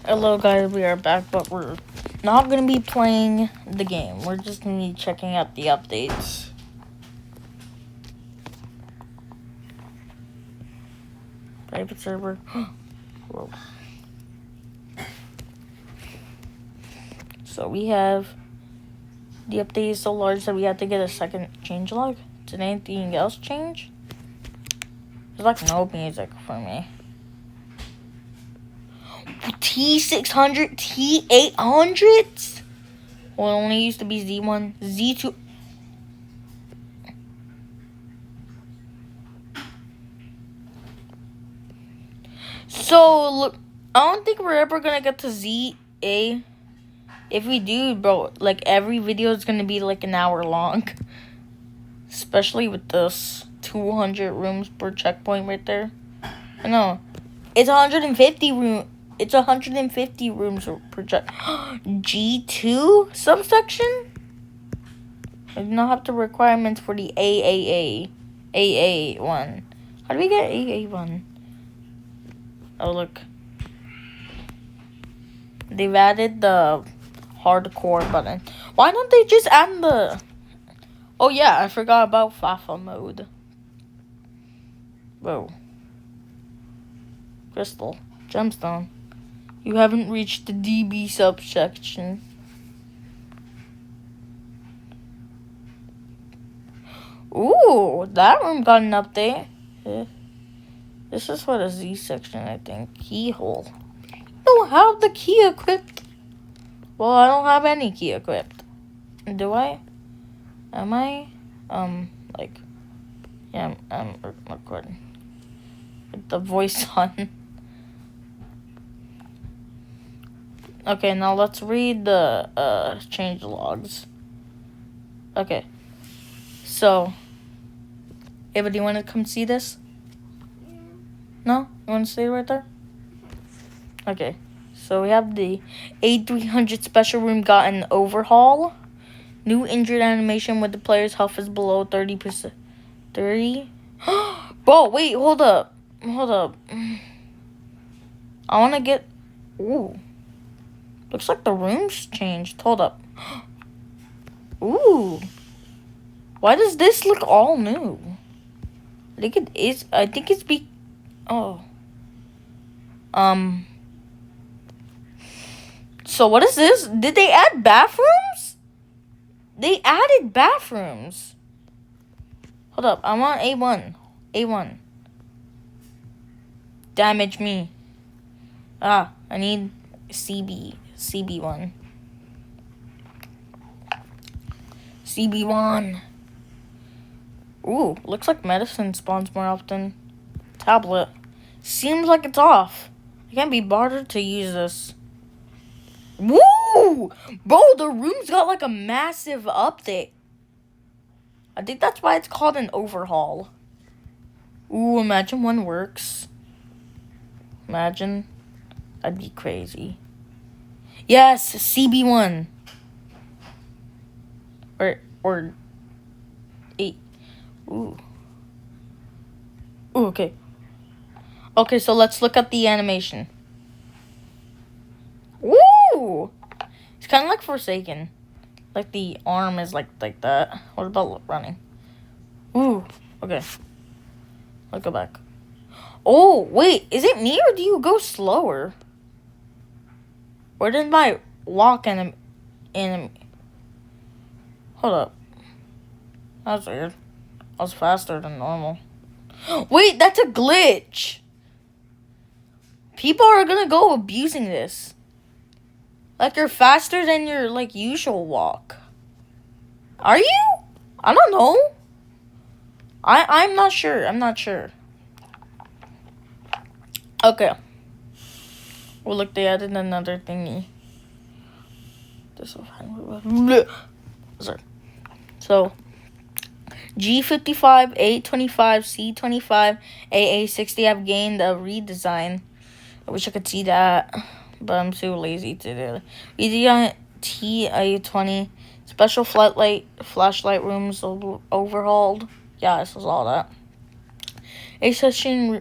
Hello guys, we are back, but we're not going to be playing the game. We're just going to be checking out the updates. Private server. Whoa. So we have the update is so large that we have to get a second changelog. Did anything else change? There's like no music for me. T600, T800s? Well, it only used to be Z1, Z2. So, look, I don't think we're ever gonna get to ZA. If we do, bro, like, every video is gonna be like an hour long. Especially with this 200 rooms per checkpoint right there. I know. It's 150 room. It's 150 rooms per check. G2 subsection? I do not have the requirements for the AA one. How do we get AA one? Oh, look. They've added the hardcore button. Why don't they just add the... Oh, yeah, I forgot about Fafa mode. Whoa. Crystal. Gemstone. You haven't reached the DB subsection. Ooh, that room got an update. This is for the Z section, I think. Keyhole. I don't have the key equipped. Well, I don't have any key equipped. Do I? Am I? Like... Yeah, I'm recording. With the voice on. Okay, now let's read the change logs. Okay. So, Ava, do you want to come see this? No? You want to stay right there? Okay. So we have the A300 special room got an overhaul. New injured animation with the player's health is below 30%. 30? Bro, wait, hold up. Hold up. I want to get... Ooh. Looks like the room's changed. Hold up. Ooh. Why does this look all new? I think it is. I think it's Oh. So what is this? Did they add bathrooms? They added bathrooms. Hold up. I want A1. A1. Damage me. I need CB1. CB1. Ooh, looks like medicine spawns more often. Tablet. Seems like it's off. I can't be bothered to use this. Woo! Bro, the room's got like a massive update. I think that's why it's called an overhaul. Ooh, imagine one works. Imagine. That'd be crazy. Yes, CB1. Or 8. Ooh. Ooh, okay. Okay, so let's look at the animation. Ooh! It's kind of like Forsaken. Like the arm is like that. What about running? Ooh, okay. I'll go back. Oh, wait, is it me or do you go slower? Or did my walk Hold up. That's weird. I was faster than normal. Wait, that's a glitch. People are gonna go abusing this. Like, you're faster than your, like, usual walk. Are you? I don't know. I'm not sure. I'm not sure. Okay. Well, look, they added another thingy. This will find... Sorry. So, G55, A25, C25, AA60 have gained a redesign. I wish I could see that, but I'm too lazy to do it. Redesign TA20, special flashlight rooms overhauled. Yeah, this was all that. A section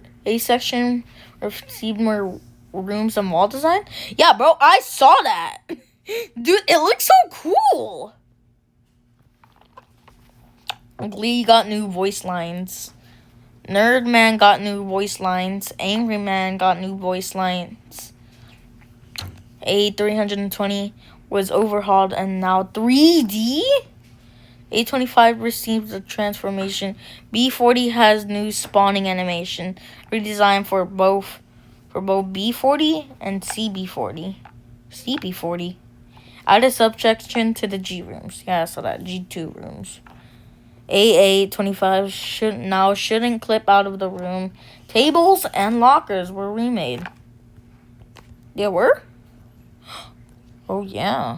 received more rooms and wall design. Yeah, bro, I saw that. Dude, it looks so cool. Glee got new voice lines. Nerd Man got new voice lines. Angry Man got new voice lines. A320 was overhauled and now 3D. A25 received a transformation. B40 has new spawning animation, redesigned for both B40 and CB40. Add a subsection to the G rooms. Yeah, so that G2 rooms. AA25 shouldn't clip out of the room. Tables and lockers were remade. They were? Oh, yeah.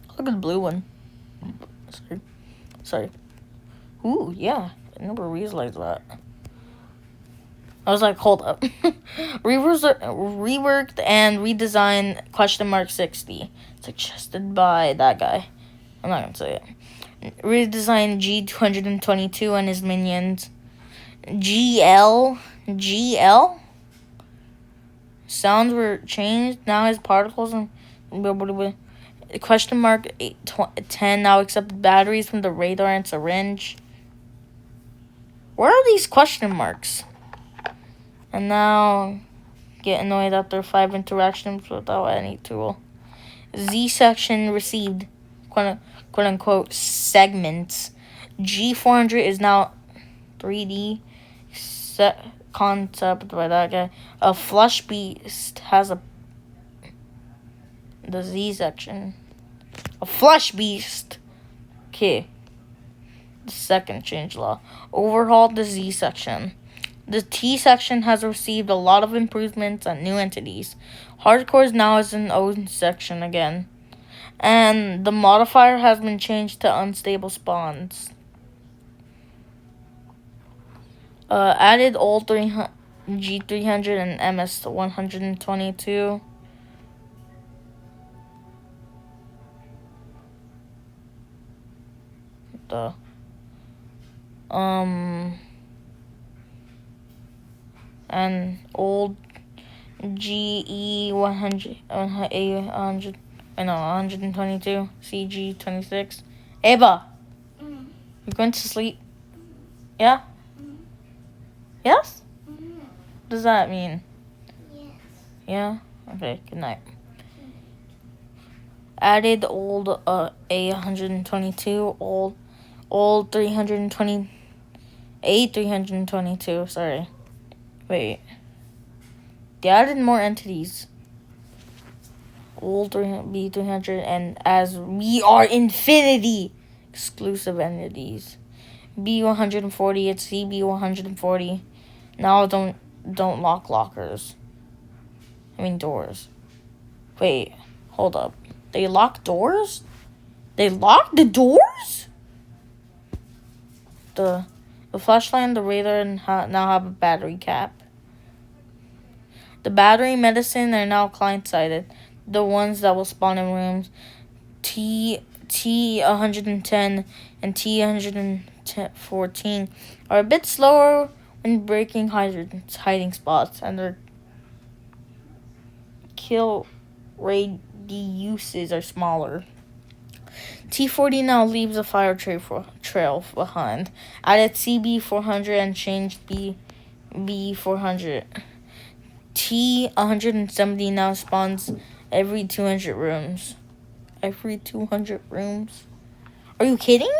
Look at the blue one. Sorry. Ooh, yeah. I never realized that. I was like, hold up. Reworked and redesigned question mark 60. Suggested by that guy. I'm not gonna say it. Redesigned G222 and his minions. GL? Sounds were changed. Now his particles and question mark 10 now accepted batteries from the radar and syringe. Where are these question marks? And now get annoyed after 5 interactions without any tool. Z section received quote unquote segments. G400 is now 3D set concept by that guy. A flush beast has the Z section. A flush beast. Okay. The second changelog. Overhauled the Z section. The T section has received a lot of improvements and new entities. Hardcore now is an O section again. And the modifier has been changed to unstable spawns. Added old G300 and MS122. And old GE100 A100 122 CG26. Eva, you going to sleep? Yeah. Yes. What does that mean? Yes. Yeah. Okay. Good night. Added old A122 old 320 A322. Sorry. Wait. They added more entities. Old B300 and as we are infinity exclusive entities. B140 it's CB140. Now don't lock lockers. I mean doors. Wait, hold up. They lock doors? They lock the doors? The flashlight and the radar now have a battery cap. The battery medicine are now client-sided. The ones that will spawn in rooms T110 and T114 are a bit slower when breaking hiding spots, and their kill radiuses are smaller. T40 now leaves a fire trail behind. Added CB400 and changed B400. T170 now spawns every 200 rooms. Every 200 rooms? Are you kidding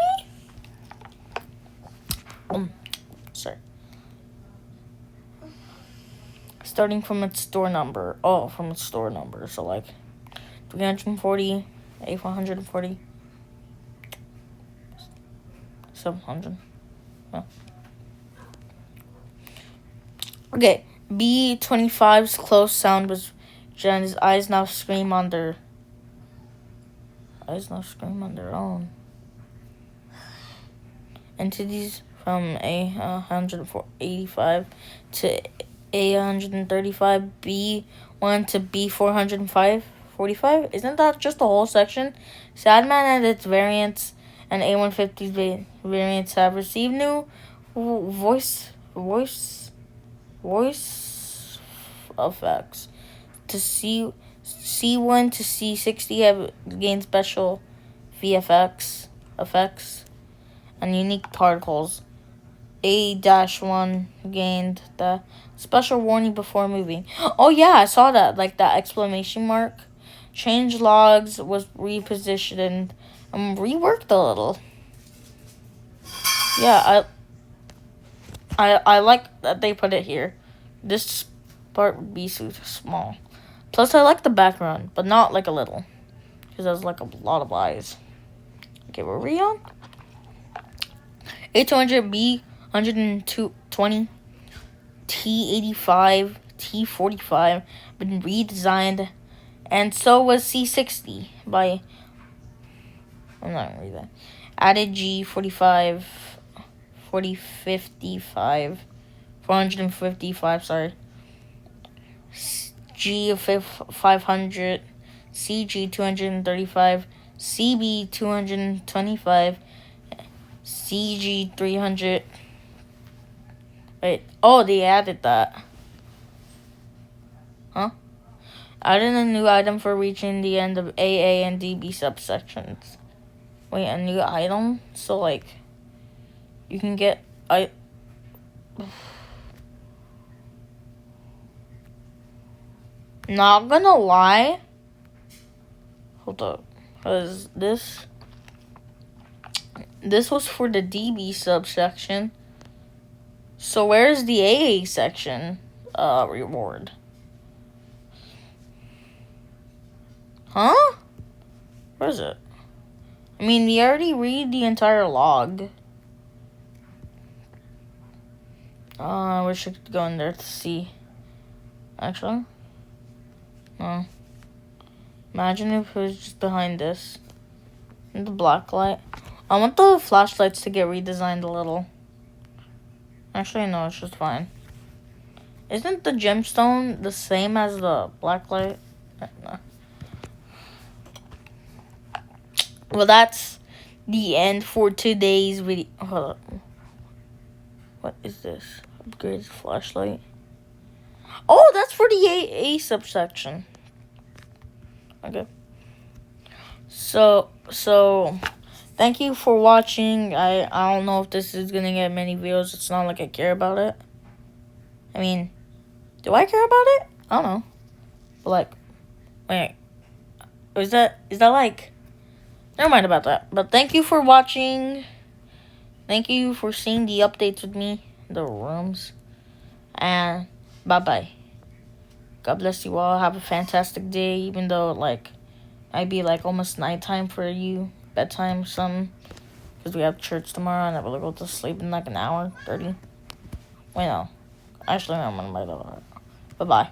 me? Sorry. Starting from its store number. Oh, from its store number. So like 340, A140, 700. Yeah. Okay. B25's close sound was Jen's eyes now scream on their own. Entities from A185 to A135, B1 to B445. Isn't that just the whole section? Sadman and its variants and A150's variants have received new voice effects. To C1 to C60 have gained special VFX effects and unique particles. A-1 gained the special warning before moving. Oh yeah, I saw that, like that exclamation mark. Change logs was repositioned and reworked a little. Yeah, I like that they put it here. This part would be so small. Plus, I like the background, but not like a little, because there's like a lot of eyes. Okay, where are we on? A200B 120 T85 T45 been redesigned, and so was C60 by. I'm not gonna read that. Added G45 4055 455. Sorry. G500, CG 235, CB 225, CG 300. Wait, oh, they added that. Huh? Added a new item for reaching the end of AA and DB subsections. Wait, a new item? So, like, you can get. Not gonna lie. Hold up. Because this was for the DB subsection. So where's the AA section reward? Huh? Where is it? I mean, we already read the entire log. I wish I could go in there to see. Actually. No. Imagine if it was just behind this. And the black light. I want the flashlights to get redesigned a little. Actually, no, it's just fine. Isn't the gemstone the same as the black light? No. Well, that's the end for today's video. Hold up. What is this? Upgraded flashlight. Oh, that's for the AA subsection. Okay. So thank you for watching. I don't know if this is gonna get many views. It's not like I care about it. I mean, do I care about it? I don't know. But like, wait, is that like? Never mind about that. But thank you for watching. Thank you for seeing the updates with me, the rooms, and bye-bye. God bless you all. Have a fantastic day, even though it like might be like almost nighttime for you, bedtime or something, because we have church tomorrow and I will go to sleep in like an hour 30. Wait, no. Actually, I'm gonna bye-bye.